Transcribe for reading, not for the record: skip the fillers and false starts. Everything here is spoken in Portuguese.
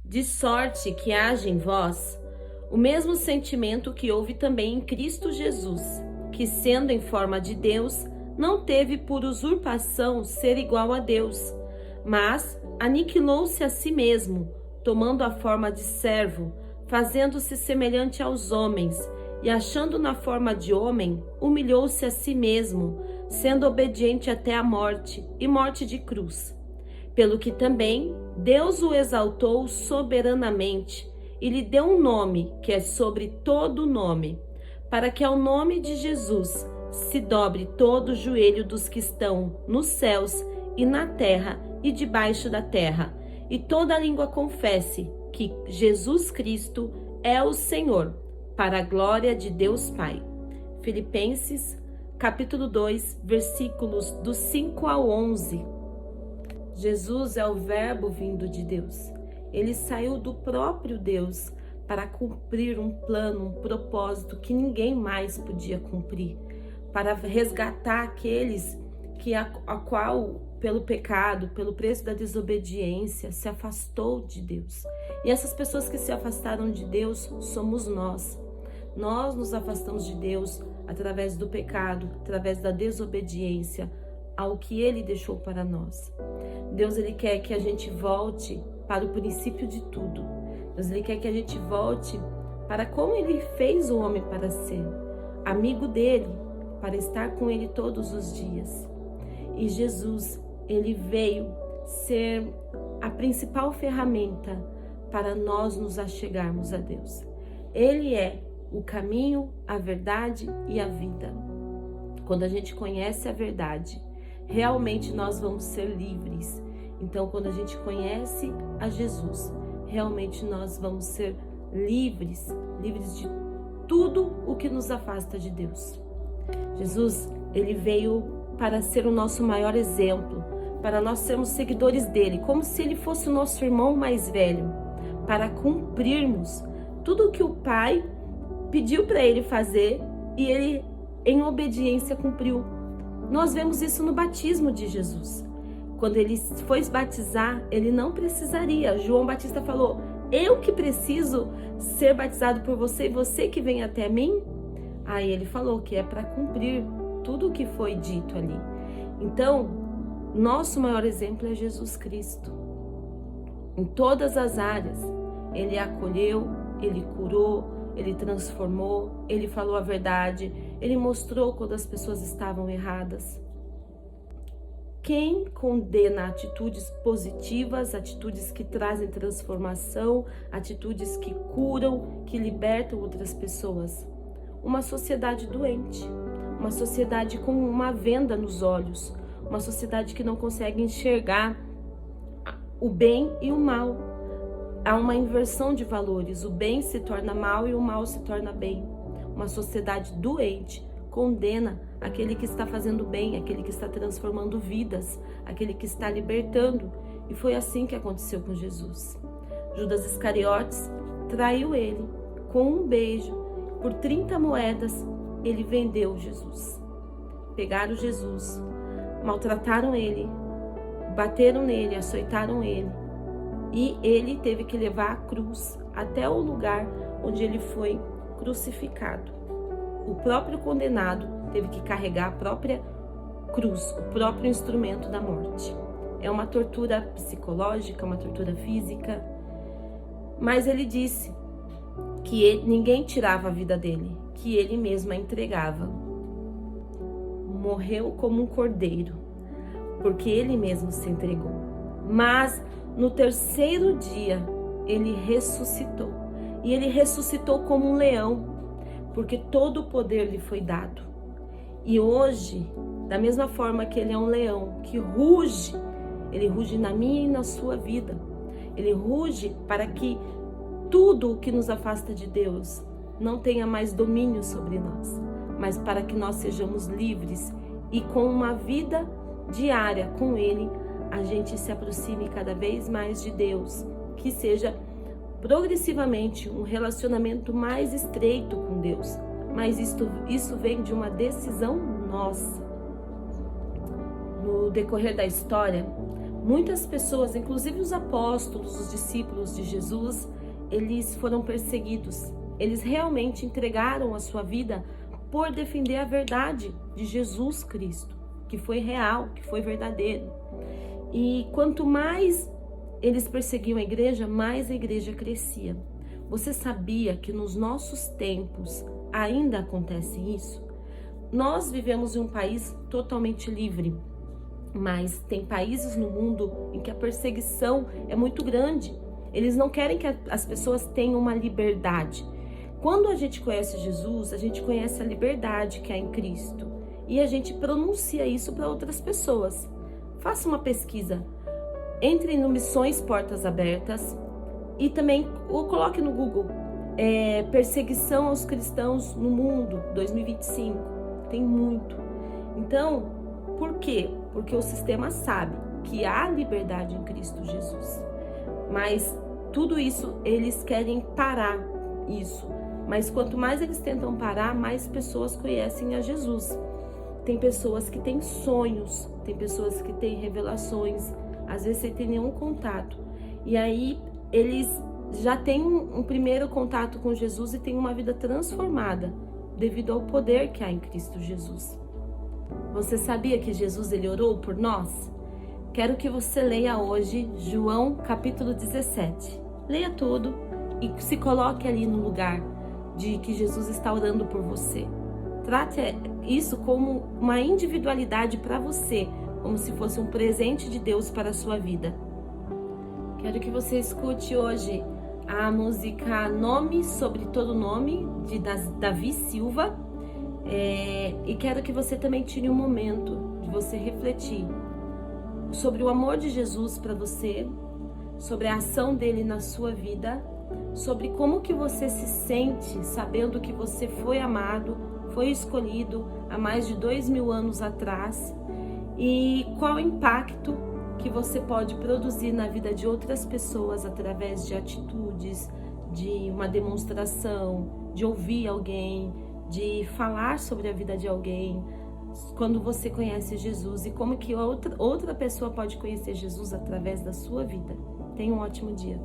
De sorte que haja em vós o mesmo sentimento que houve também em Cristo Jesus, que, sendo em forma de Deus, não teve por usurpação ser igual a Deus, mas aniquilou-se a si mesmo, tomando a forma de servo, fazendo-se semelhante aos homens, e achando na forma de homem, humilhou-se a si mesmo, sendo obediente até a morte, e morte de cruz. Pelo que também Deus o exaltou soberanamente, e lhe deu um nome que é sobre todo nome, para que ao nome de Jesus se dobre todo o joelho dos que estão nos céus e na terra e debaixo da terra, e toda língua confesse que Jesus Cristo é o Senhor, para a glória de Deus Pai. Filipenses, capítulo 2, versículos do 5 ao 11. Jesus é o Verbo vindo de Deus. Ele saiu do próprio Deus para cumprir um plano, um propósito que ninguém mais podia cumprir, para resgatar aqueles que a qual, pelo pecado, pelo preço da desobediência, se afastou de Deus. E essas pessoas que se afastaram de Deus somos nós. Nós nos afastamos de Deus através do pecado, através da desobediência ao que Ele deixou para nós. Deus, Ele quer que a gente volte para o princípio de tudo. Deus, Ele quer que a gente volte para como Ele fez o homem para ser amigo dEle, para estar com Ele todos os dias. E Jesus, Ele veio ser a principal ferramenta para nós nos achegarmos a Deus. Ele é o caminho, a verdade e a vida. Quando a gente conhece a verdade, realmente nós vamos ser livres. Então, quando a gente conhece a Jesus, realmente nós vamos ser livres de tudo o que nos afasta de Deus. Jesus, Ele veio para ser o nosso maior exemplo, para nós sermos seguidores dele, como se ele fosse o nosso irmão mais velho, para cumprirmos tudo o que o Pai pediu para ele fazer e ele, em obediência, cumpriu. Nós vemos isso no batismo de Jesus. Quando ele foi batizar, ele não precisaria. João Batista falou: eu que preciso ser batizado por você e você que vem até mim? Aí ele falou que é para cumprir tudo o que foi dito ali. Então, nosso maior exemplo é Jesus Cristo. Em todas as áreas, ele acolheu, ele curou, ele transformou, ele falou a verdade, ele mostrou quando as pessoas estavam erradas. Quem condena atitudes positivas, atitudes que trazem transformação, atitudes que curam, que libertam outras pessoas? Uma sociedade doente, uma sociedade com uma venda nos olhos, uma sociedade que não consegue enxergar o bem e o mal. Há uma inversão de valores, o bem se torna mal e o mal se torna bem. Uma sociedade doente condena aquele que está fazendo bem, aquele que está transformando vidas, aquele que está libertando. E foi assim que aconteceu com Jesus. Judas Iscariotes traiu ele com um beijo. Por 30 moedas, ele vendeu Jesus. Pegaram Jesus, maltrataram ele, bateram nele, açoitaram ele. E ele teve que levar a cruz até o lugar onde ele foi crucificado. O próprio condenado teve que carregar a própria cruz, o próprio instrumento da morte. É uma tortura psicológica, uma tortura física. Mas ele disse que ninguém tirava a vida dele, que ele mesmo a entregava. Morreu como um cordeiro, porque ele mesmo se entregou. Mas no terceiro dia, ele ressuscitou. E ele ressuscitou como um leão, porque todo o poder lhe foi dado. E hoje, da mesma forma que ele é um leão que ruge, ele ruge na minha e na sua vida. Ele ruge para que tudo o que nos afasta de Deus não tenha mais domínio sobre nós, mas para que nós sejamos livres e com uma vida diária com Ele, a gente se aproxime cada vez mais de Deus, que seja progressivamente um relacionamento mais estreito com Deus. Mas isso vem de uma decisão nossa. No decorrer da história, Muitas pessoas, inclusive os apóstolos, os discípulos de Jesus, eles foram perseguidos. Eles realmente entregaram a sua vida por defender a verdade de Jesus Cristo, que foi real, que foi verdadeiro. E quanto mais eles perseguiam a igreja, mais a igreja crescia. Você sabia que nos nossos tempos ainda acontece isso? Nós vivemos em um país totalmente livre, mas tem países no mundo em que a perseguição é muito grande. Eles não querem que as pessoas tenham uma liberdade. Quando a gente conhece Jesus, a gente conhece a liberdade que há em Cristo e a gente pronuncia isso para outras pessoas. Faça uma pesquisa, entre no Missões Portas Abertas e também coloque no Google perseguição aos cristãos no mundo 2025. Tem muito. Então, por quê? Porque o sistema sabe que há liberdade em Cristo Jesus. Mas tudo isso, eles querem parar isso. Mas quanto mais eles tentam parar, mais pessoas conhecem a Jesus. Tem pessoas que têm sonhos, tem pessoas que têm revelações, às vezes sem ter nenhum contato. E aí eles já têm um primeiro contato com Jesus e têm uma vida transformada devido ao poder que há em Cristo Jesus. Você sabia que Jesus ele orou por nós? Quero que você leia hoje João capítulo 17. Leia tudo e se coloque ali no lugar de que Jesus está orando por você. Trate isso como uma individualidade para você, como se fosse um presente de Deus para a sua vida. Quero que você escute hoje a música Nome Sobre Todo Nome, de Davi Silva. E quero que você também tire um momento de você refletir sobre o amor de Jesus para você, sobre a ação dele na sua vida, sobre como que você se sente sabendo que você foi amado, foi escolhido há mais de 2000 anos atrás e qual o impacto que você pode produzir na vida de outras pessoas através de atitudes, de uma demonstração, de ouvir alguém, de falar sobre a vida de alguém, quando você conhece Jesus e como que outra pessoa pode conhecer Jesus através da sua vida. Tenha um ótimo dia.